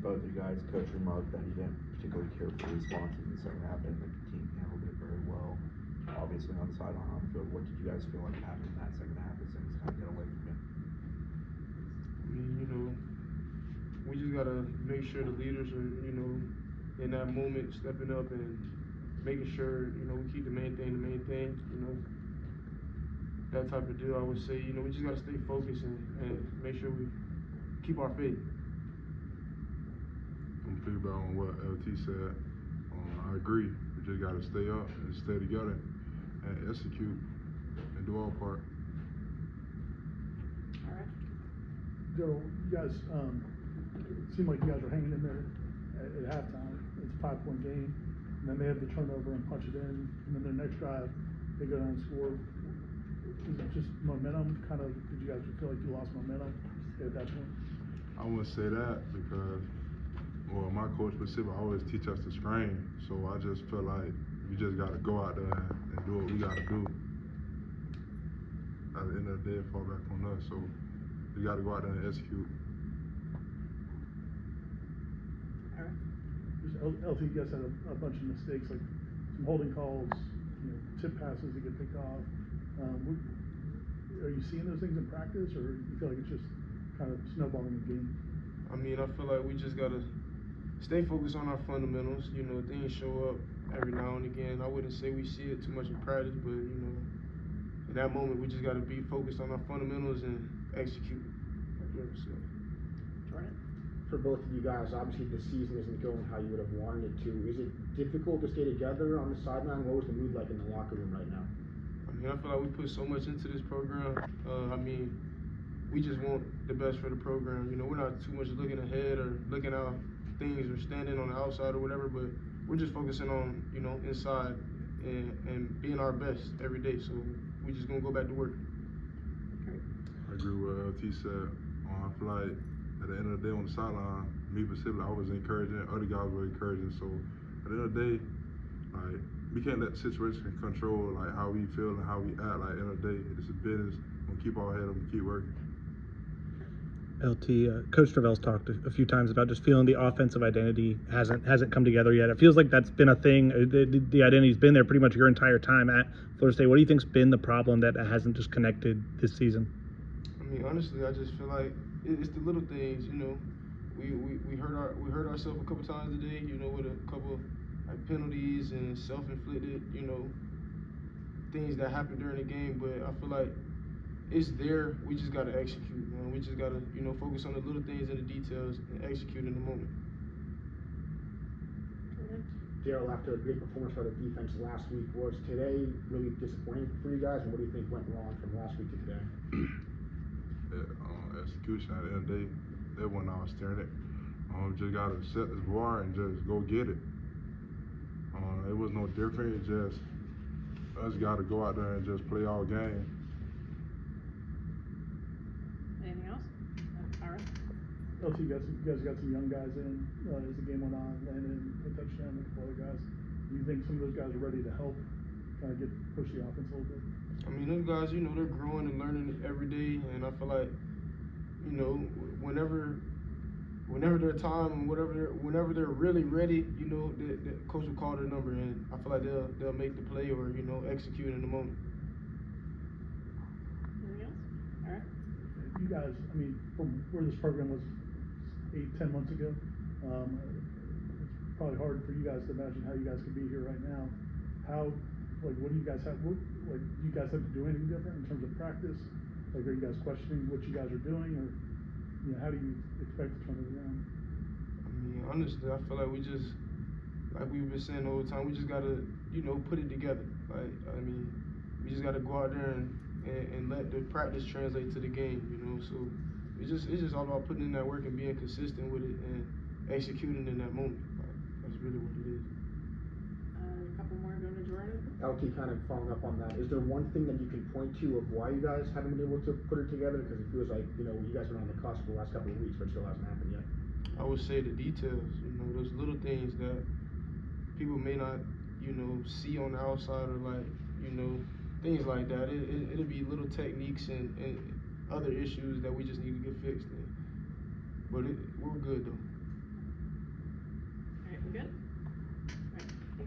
both of you guys, Coach remarked that he didn't particularly care for the responses in the second half, and the team handled it very well. Obviously on the sideline, on the field, what did you guys feel like happened in that second half as things kind of get away from you? I mean, we just gotta make sure the leaders are, in that moment stepping up and making sure, we keep the main thing, that type of deal. I would say, we just gotta stay focused and make sure we keep our faith. I'm feedback on what LT said. I agree. We just gotta stay up and stay together and execute and do our part. All right. Darrell, you guys seem like you guys are hanging in there at halftime. It's a 5-point game, and then they have the turnover and punch it in, and then their next drive they go down and score. Is it just momentum? Kind of, did you guys feel like you lost momentum at that point? I wouldn't say that because, well, my coach specifically always teach us to screen. So I just feel like we just got to go out there and do what we got to do. At the end of the day, it fall back on us. So we got to go out there and execute. All right. LT, you guys had a bunch of mistakes, like some holding calls, tip passes that get picked off. Are you seeing those things in practice, or you feel like it's just kind of snowballing the game? I mean, I feel like we just gotta stay focused on our fundamentals. Things show up every now and again. I wouldn't say we see it too much in practice, but in that moment, we just gotta be focused on our fundamentals and execute. Jordan? For both of you guys, obviously the season isn't going how you would have wanted it to. Is it difficult to stay together on the sideline? What was the mood like in the locker room right now? I feel like we put so much into this program. We just want the best for the program. We're not too much looking ahead or looking out things or standing on the outside or whatever, but we're just focusing on, inside and being our best every day. So we just gonna go back to work. I agree with what LT said. I feel like at the end of the day on the sideline, me specifically, I was encouraging, other guys were encouraging. So at the end of the day, like, we can't let the situation control like how we feel and how we act. Like, at the end of the day, it's a business. We'll keep our head up and keep working. LT, Coach Travell's talked a few times about just feeling the offensive identity hasn't come together yet. It feels like that's been a thing. The identity's been there pretty much your entire time at Florida State. What do you think's been the problem that hasn't just connected this season? I mean, honestly, I just feel like it's the little things. We hurt ourselves a couple times today. With a couple penalties and self-inflicted, things that happen during the game. But I feel like it's there. We just gotta execute, man. We just gotta, focus on the little things and the details and execute in the moment. Darrell, after a great performance by the defense last week, was today really disappointing for you guys? And what do you think went wrong from last week to today? Execution. At the end of the day, they went out staring it. Just gotta set this bar and just go get it. It was no different. It just us gotta go out there and just play our game. Anything else? All right. LT, you guys got some young guys in as the game went on, Landon, a touchdown, and a couple other guys. Do you think some of those guys are ready to help kind of push the offense a little bit? I mean, those guys, they're growing and learning every day, and I feel like, whenever their time and whenever they're really ready, the coach will call their number, and I feel like they'll make the play or execute in the moment. Anything else? All right. You guys, I mean, from where this program was 8-10 months ago, it's probably hard for you guys to imagine how you guys could be here right now. What do you guys have? Do you guys have to do anything different in terms of practice? Are you guys questioning what you guys are doing, or how do you expect to turn it around? I mean, honestly, I feel like we just, like we've been saying the whole time, we just gotta, put it together. We just gotta go out there and let the practice translate to the game. So it's just all about putting in that work and being consistent with it and executing in that moment. That's really what it is. A couple more going to Jordan. LT, kind of following up on that, is there one thing that you can point to of why you guys haven't been able to put it together? Because it feels like, you guys are on the cusp the last couple of weeks, but it still hasn't happened yet. I would say the details, those little things that people may not, see on the outside, or things like that. It'll be little techniques and other issues that we just need to get fixed. But we're good though. again.